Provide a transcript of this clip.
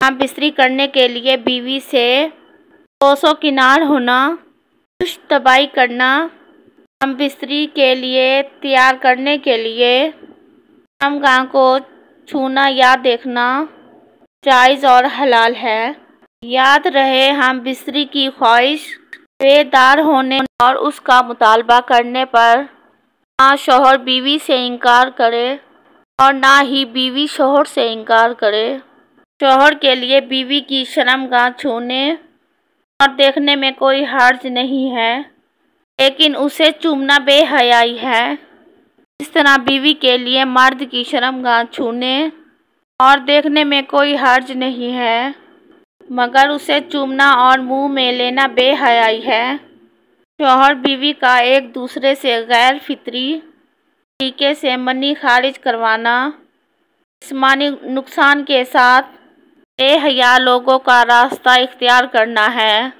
हम बिस्तरी करने के लिए बीवी से कोसों किनार होना, तबाही करना। हम बिस्तरी के लिए तैयार करने के लिए हमगाह को छूना या देखना जायज़ और हलाल है। याद रहे, हम बिस्तरी की ख्वाहिश बेदार होने और उसका मुतालबा करने पर ना शौहर बीवी से इनकार करे और ना ही बीवी शौहर से इनकार करे। शौहर के लिए बीवी की शर्मगाह छूने और देखने में कोई हर्ज नहीं है, लेकिन उसे चूमना बेहयाई है। इस तरह बीवी के लिए मर्द की शर्मगाह छूने और देखने में कोई हर्ज नहीं है, मगर उसे चूमना और मुंह में लेना बेहयाई है। शौहर बीवी का एक दूसरे से गैर फितरी तरीके से मनी खारिज करवाना जिस्मानी नुकसान के साथ बेहया लोगों का रास्ता इख्तियार करना है।